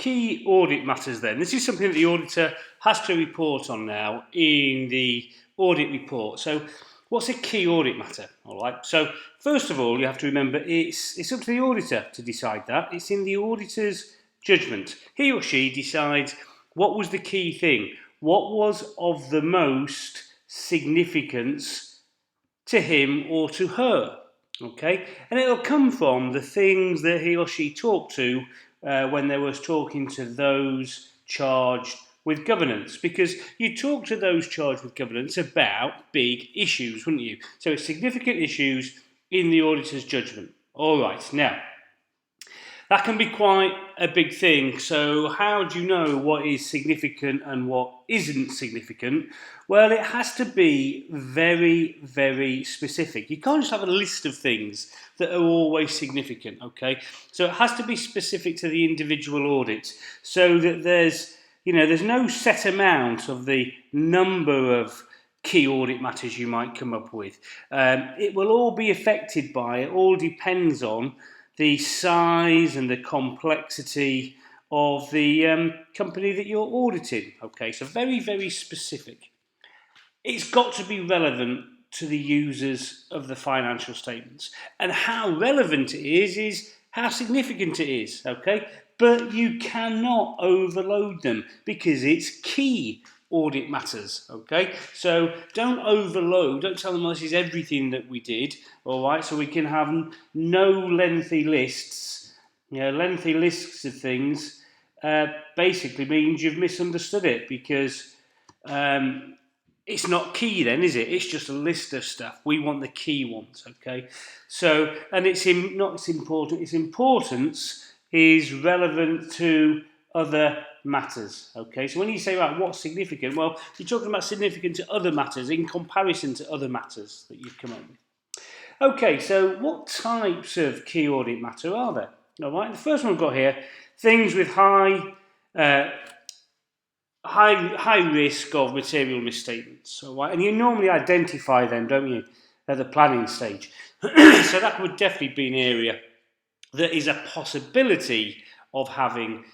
key audit matters then. This is something that the auditor has to report on now in the audit report. So what's a key audit matter? All right. So first of all, you have to remember it's up to the auditor to decide that. It's in the auditor's judgment. He or she decides what was the key thing, what was of the most significance to him or to her. Okay, and it'll come from the things that he or she talked to when they was talking to those charged with governance, because you talk to those charged with governance about big issues, wouldn't you? So it's significant issues in the auditor's judgment. All right, now that can be quite a big thing. So how do you know what is significant and what isn't significant? Well, it has to be very, very specific. You can't just have a list of things that are always significant, okay? So it has to be specific to the individual audit, so that there's no set amount of the number of key audit matters you might come up with. It will all be affected by, it all depends on the size and the complexity of the company that you're auditing. Okay, so very, very specific. It's got to be relevant to the users of the financial statements. And how relevant it is how significant it is, okay? But you cannot overload them because it's key audit matters, okay? So don't overload, don't tell them this is everything that we did, all right? So we can have no lengthy lists. Lengthy lists of things basically means you've misunderstood it, because it's not key then, is it? It's just a list of stuff. We want the key ones, okay? So, and its importance is relevant to other matters, okay? So when you say, right, what's significant? Well, you're talking about significant to other matters in comparison to other matters that you've come up with. Okay, so what types of key audit matter are there? All right, the first one I've got here, things with high risk of material misstatements. All right, and you normally identify them, don't you, at the planning stage. So that would definitely be an area that is a possibility of having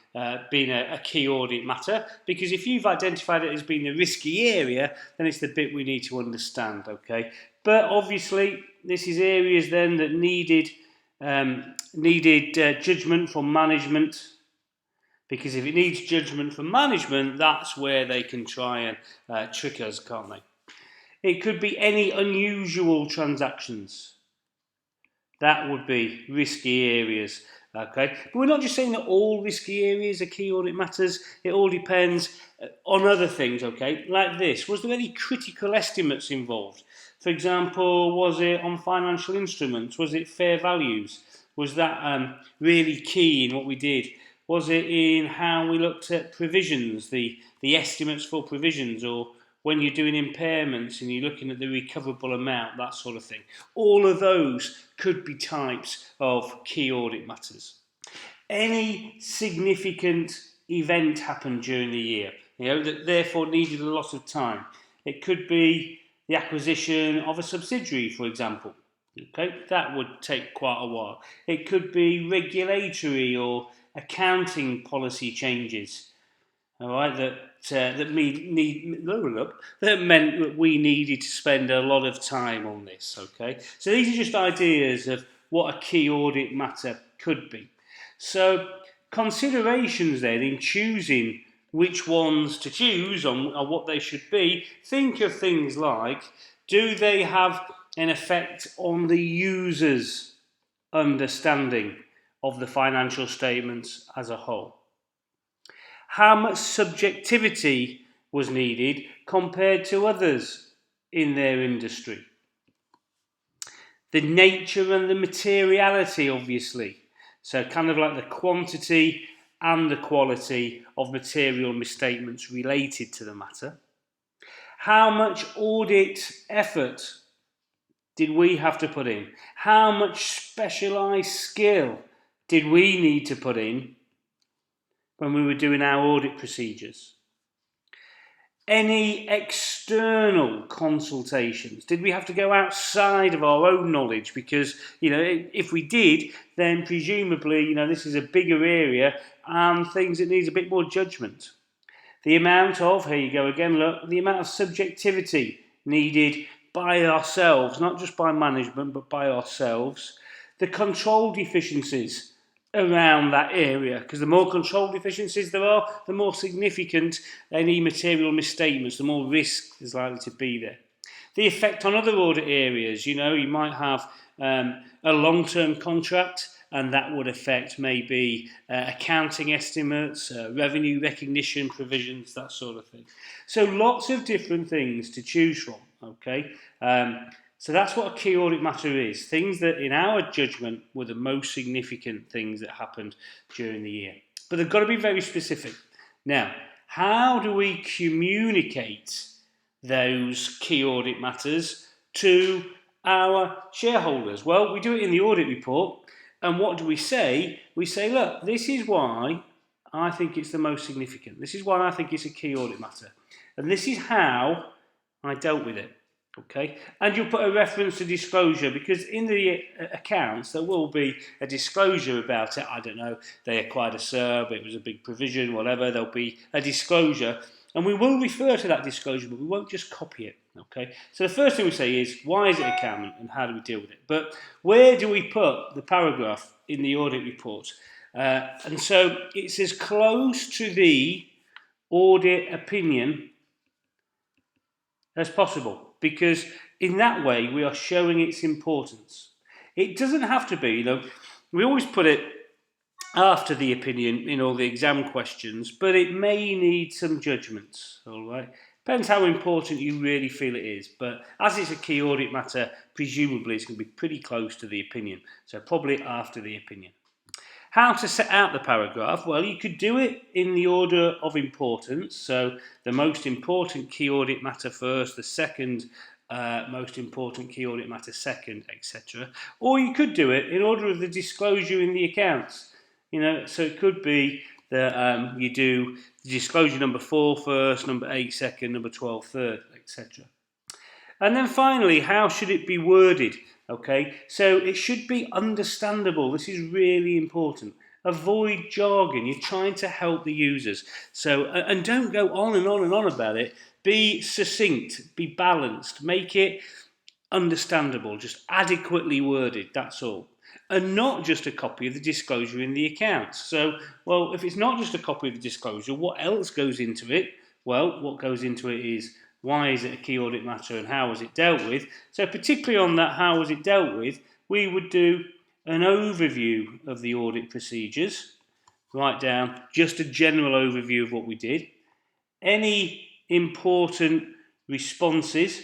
been a key audit matter, because if you've identified it as being a risky area, then it's the bit we need to understand, okay? But obviously, this is areas then that needed judgment from management, because if it needs judgment from management, that's where they can try and trick us, can't they? It could be any unusual transactions. That would be risky areas, okay? But we're not just saying that all risky areas are key audit matters. It all depends on other things, okay? Like this, was there any critical estimates involved? For example, was it on financial instruments? Was it fair values? Was that really key in what we did? Was it in how we looked at provisions, the estimates for provisions, or when you're doing impairments and you're looking at the recoverable amount, that sort of thing? All of those could be types of key audit matters. Any significant event happened during the year, that therefore needed a lot of time. It could be the acquisition of a subsidiary, for example. Okay, that would take quite a while. It could be regulatory or accounting policy changes. All right, that meant that we needed to spend a lot of time on this. Okay, so these are just ideas of what a key audit matter could be. So considerations then in choosing which ones to choose on what they should be. Think of things like, do they have an effect on the user's understanding of the financial statements as a whole? How much subjectivity was needed compared to others in their industry? The nature and the materiality, obviously. So kind of like the quantity and the quality of material misstatements related to the matter. How much audit effort did we have to put in? How much specialised skill did we need to put in when we were doing our audit procedures? Any external consultations? Did we have to go outside of our own knowledge? Because, if we did, then presumably, this is a bigger area and things that needs a bit more judgment. The amount of, here you go again, look, the amount of subjectivity needed by ourselves, not just by management, but by ourselves. The control deficiencies around that area, because the more control deficiencies there are, the more significant any material misstatements, the more risk is likely to be there. The effect on other audit areas, you might have a long-term contract, and that would affect maybe accounting estimates, revenue recognition provisions, that sort of thing. So lots of different things to choose from, okay? So that's what a key audit matter is. Things that, in our judgment, were the most significant things that happened during the year. But they've got to be very specific. Now, how do we communicate those key audit matters to our shareholders? Well, we do it in the audit report. And what do we say? We say, look, this is why I think it's the most significant. This is why I think it's a key audit matter. And this is how I dealt with it. Okay, and you'll put a reference to disclosure, because in the accounts there will be a disclosure about it. I don't know, they acquired a SERB, it was a big provision, whatever. There'll be a disclosure, and we will refer to that disclosure, but we won't just copy it. Okay, so the first thing we say is, why is it accountant and how do we deal with it? But where do we put the paragraph in the audit report? And so it's as close to the audit opinion as possible, because in that way we are showing its importance. It doesn't have to be, we always put it after the opinion in all the exam questions, but it may need some judgments, all right? Depends how important you really feel it is, but as it's a key audit matter, presumably it's going to be pretty close to the opinion, so probably after the opinion. How to set out the paragraph? Well, you could do it in the order of importance. So the most important key audit matter first, the second most important key audit matter second, etc. Or you could do it in order of the disclosure in the accounts. So it could be that you do disclosure number 4 first, number 8 second, number 12 third, etc. And then finally, how should it be worded? Okay, so it should be understandable. This is really important. Avoid jargon. You're trying to help the users. So, and don't go on and on and on about it. Be succinct, be balanced, make it understandable, just adequately worded, that's all. And not just a copy of the disclosure in the accounts. So, well, if it's not just a copy of the disclosure, what else goes into it? Well, what goes into it is, why is it a key audit matter and how was it dealt with? So particularly on that how was it dealt with, we would do an overview of the audit procedures, write down just a general overview of what we did, any important responses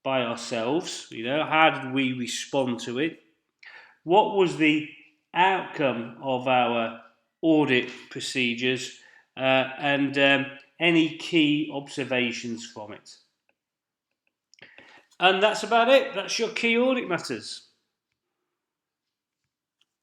by ourselves, how did we respond to it, what was the outcome of our audit procedures, and any key observations from it. And that's about it. That's your key audit matters.